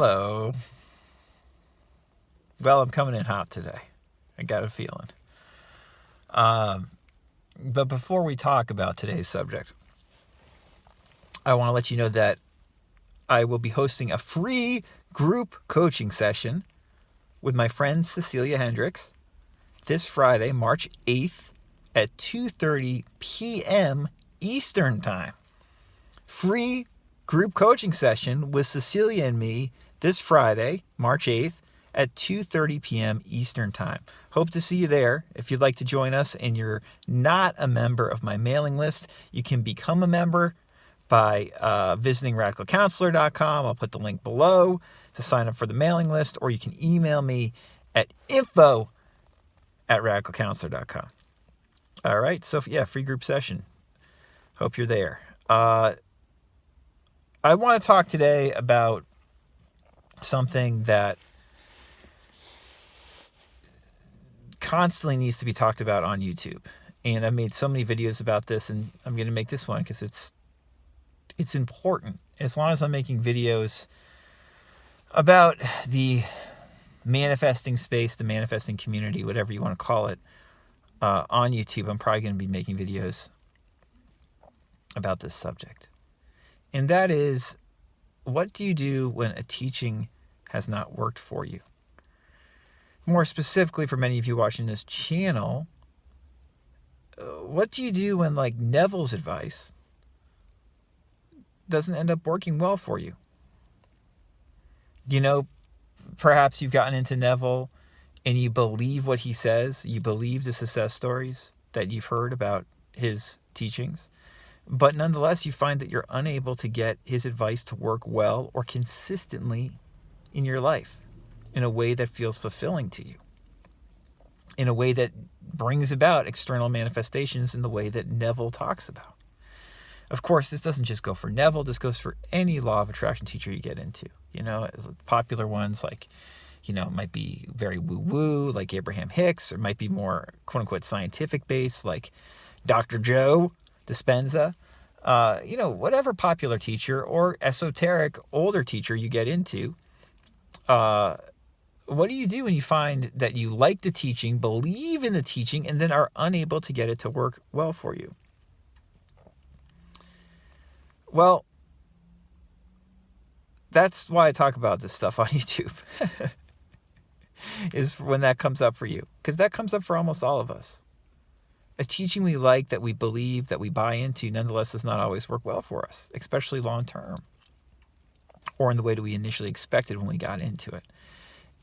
Hello. Well, I'm coming in hot today. I got a feeling. But before we talk about today's subject, I want to let you know that I will be hosting a free group coaching session with my friend Cecilia Hendricks this Friday, March 8th at 2:30 p.m. Eastern Time. Free group coaching session with Cecilia and me this Friday, March 8th at 2:30 p.m. Eastern Time. Hope to see you there. If you'd like to join us and you're not a member of my mailing list, you can become a member by visiting radicalcounselor.com. I'll put the link below to sign up for the mailing list, or you can email me at info@radicalcounselor.com. All right, so yeah, free group session. Hope you're there. I want to talk today about something that constantly needs to be talked about on YouTube. And I've made so many videos about this, and I'm going to make this one because it's important. As long as I'm making videos about the manifesting space, the manifesting community, whatever you want to call it, on YouTube, I'm probably going to be making videos about this subject. And that is, what do you do when a teaching has not worked for you? More specifically, for many of you watching this channel, what do you do when, like, Neville's advice doesn't end up working well for you? You know, perhaps you've gotten into Neville and you believe what he says. You believe the success stories that you've heard about his teachings. But nonetheless, you find that you're unable to get his advice to work well or consistently in your life in a way that feels fulfilling to you, in a way that brings about external manifestations in the way that Neville talks about. Of course, this doesn't just go for Neville. This goes for any law of attraction teacher you get into. You know, popular ones like, might be very woo-woo, like Abraham Hicks, or might be more quote-unquote scientific-based, like Dr. Joe Dispenza. Whatever popular teacher or esoteric older teacher you get into, what do you do when you find that you like the teaching, believe in the teaching, and then are unable to get it to work well for you? Well, that's why I talk about this stuff on YouTube, is when that comes up for you, because that comes up for almost all of us. A teaching we like, that we believe, that we buy into, nonetheless does not always work well for us, especially long term, or in the way that we initially expected when we got into it.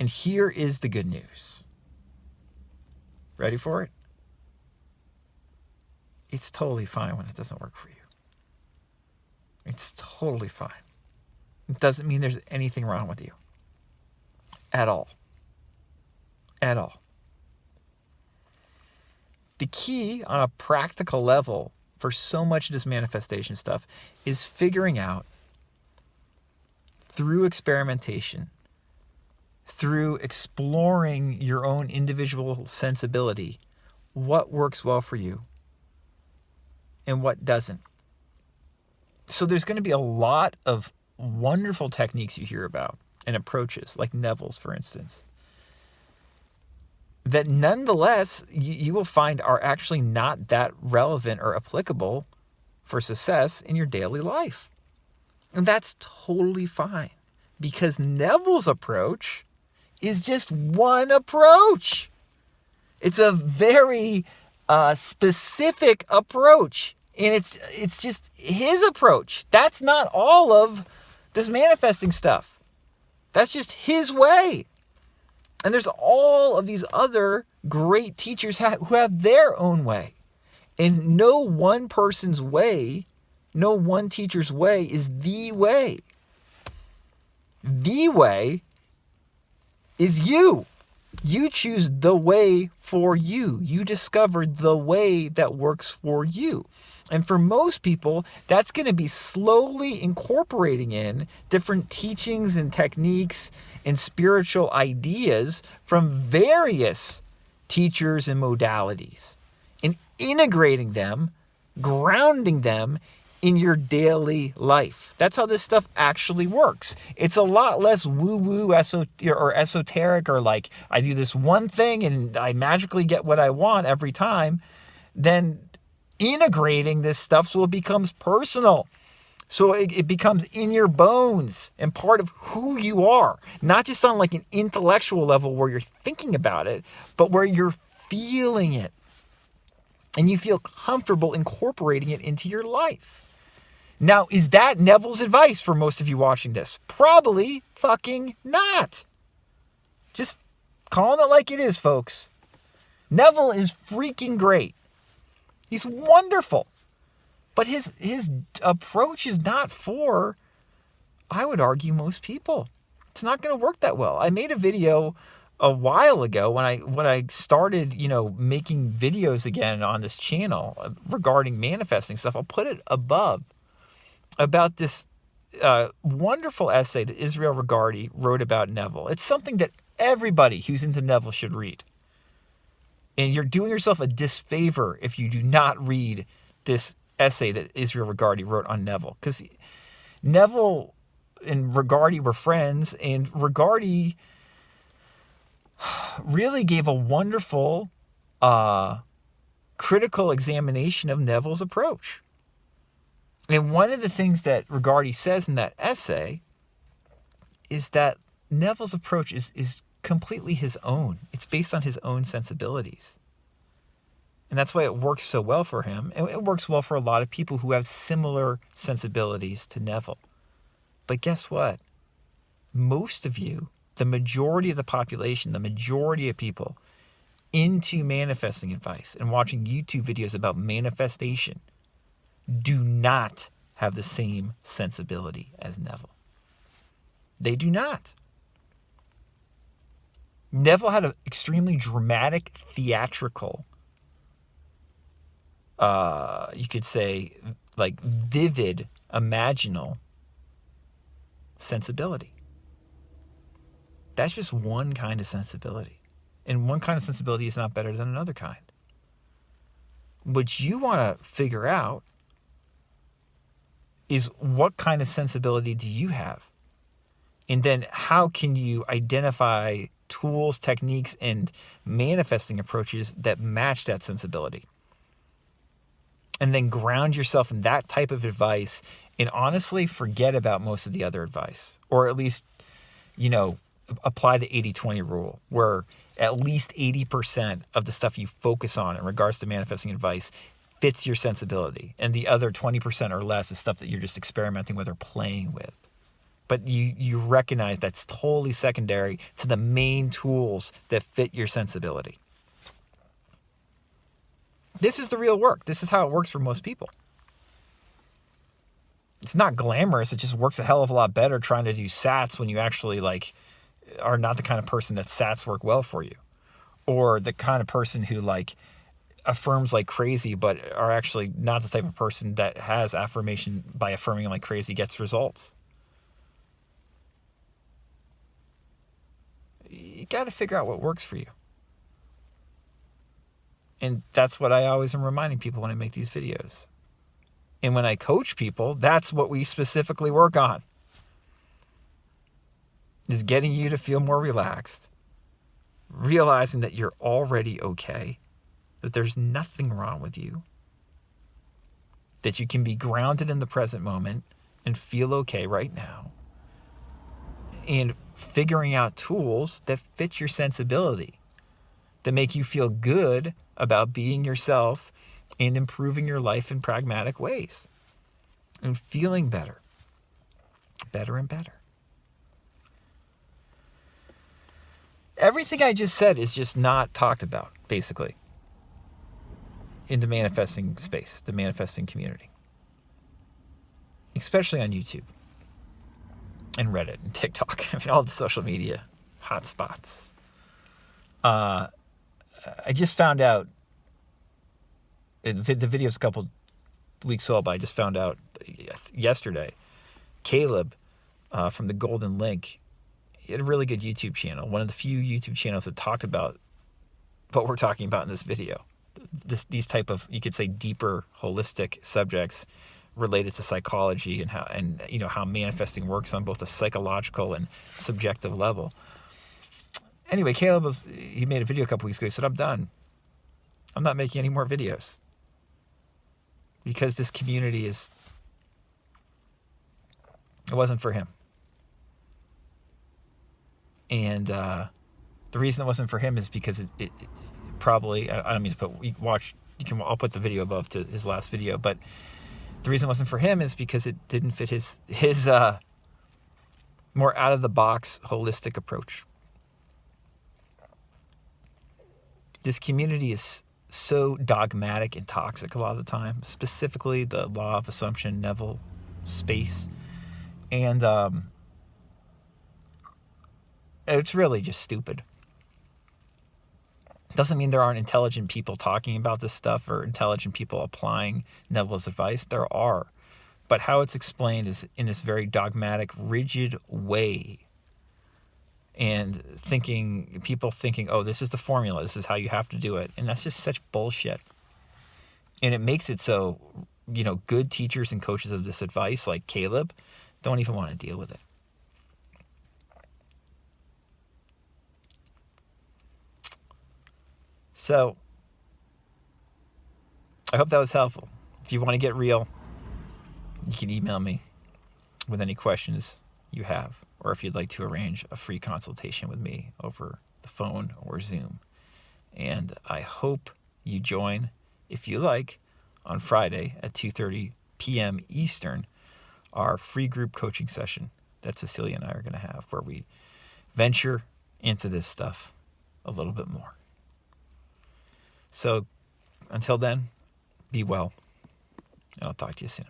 And here is the good news. Ready for it? It's totally fine when it doesn't work for you. It's totally fine. It doesn't mean there's anything wrong with you. At all. At all. The key on a practical level for so much of this manifestation stuff is figuring out, through experimentation, through exploring your own individual sensibility, what works well for you and what doesn't. So there's going to be a lot of wonderful techniques you hear about and approaches, like Neville's, for instance, that nonetheless you will find are actually not that relevant or applicable for success in your daily life. And that's totally fine, because Neville's approach is just one approach. It's a very specific approach, and it's just his approach. That's not all of this manifesting stuff. That's just his way. And there's all of these other great teachers who have their own way. And no one person's way, no one teacher's way is the way. The way is you. You choose the way for you. You discover the way that works for you. And for most people, that's going to be slowly incorporating in different teachings and techniques and spiritual ideas from various teachers and modalities, and integrating them, grounding them in your daily life. That's how this stuff actually works. It's a lot less woo-woo or esoteric, or like I do this one thing and I magically get what I want every time, than integrating this stuff so it becomes personal. So it becomes in your bones and part of who you are. Not just on like an intellectual level where you're thinking about it, but where you're feeling it. And you feel comfortable incorporating it into your life. Now, is that Neville's advice for most of you watching this? Probably fucking not. Just calling it like it is, folks. Neville is freaking great. He's wonderful. But his approach is not for, I would argue, most people. It's not going to work that well. I made a video a while ago when I started, making videos again on this channel regarding manifesting stuff. I'll put it above, about this wonderful essay that Israel Regardie wrote about Neville. It's something that everybody who's into Neville should read. And you're doing yourself a disfavor if you do not read this essay that Israel Regardie wrote on Neville. Because Neville and Regardie were friends, and Regardie really gave a wonderful critical examination of Neville's approach. And one of the things that Regardie says in that essay is that Neville's approach is completely his own. It's based on his own sensibilities. And that's why it works so well for him. And it works well for a lot of people who have similar sensibilities to Neville. But guess what? Most of you, the majority of the population, the majority of people into manifesting advice and watching YouTube videos about manifestation do not have the same sensibility as Neville. They do not. Neville had an extremely dramatic, theatrical, you could say, like vivid, imaginal sensibility. That's just one kind of sensibility. And one kind of sensibility is not better than another kind. What you want to figure out is, what kind of sensibility do you have? And then how can you identify tools, techniques, and manifesting approaches that match that sensibility? And then ground yourself in that type of advice, and honestly forget about most of the other advice. Or at least, apply the 80-20 rule, where at least 80% of the stuff you focus on in regards to manifesting advice fits your sensibility. And the other 20% or less is stuff that you're just experimenting with or playing with. But you recognize that's totally secondary to the main tools that fit your sensibility. This is the real work. This is how it works for most people. It's not glamorous. It just works a hell of a lot better trying to do SATs when you actually are not the kind of person that SATs work well for you. Or the kind of person who affirms like crazy, but are actually not the type of person that has affirmation by affirming like crazy gets results. You got to figure out what works for you. And that's what I always am reminding people when I make these videos. And when I coach people, that's what we specifically work on. Is getting you to feel more relaxed. Realizing that you're already okay. That there's nothing wrong with you. That you can be grounded in the present moment and feel okay right now. And figuring out tools that fit your sensibility. That make you feel good about being yourself and improving your life in pragmatic ways. And feeling better. Better and better. Everything I just said is just not talked about, basically, in the manifesting space, the manifesting community. Especially on YouTube and Reddit and TikTok. All the social media hotspots. I just found out, the video's a couple weeks old, but I just found out yesterday, Caleb from the Golden Link, he had a really good YouTube channel. One of the few YouTube channels that talked about what we're talking about in this video. These type of, you could say, deeper, holistic subjects related to psychology and how manifesting works on both a psychological and subjective level. Anyway, he made a video a couple weeks ago. He said, I'm done. I'm not making any more videos because this community it wasn't for him. And the reason it wasn't for him is because it probably, I don't mean to I'll put the video above to his last video, but the reason it wasn't for him is because it didn't fit his more out of the box holistic approach. This community is so dogmatic and toxic a lot of the time, specifically the law of assumption, Neville space. And it's really just stupid. Doesn't mean there aren't intelligent people talking about this stuff or intelligent people applying Neville's advice. There are. But how it's explained is in this very dogmatic, rigid way. And people thinking, oh, this is the formula. This is how you have to do it. And that's just such bullshit. And it makes it so, good teachers and coaches of this advice, like Caleb, don't even want to deal with it. So, I hope that was helpful. If you want to get real, you can email me with any questions you have, or if you'd like to arrange a free consultation with me over the phone or Zoom. And I hope you join, if you like, on Friday at 2:30 p.m. Eastern, our free group coaching session that Cecilia and I are going to have, where we venture into this stuff a little bit more. So until then, be well, and I'll talk to you soon.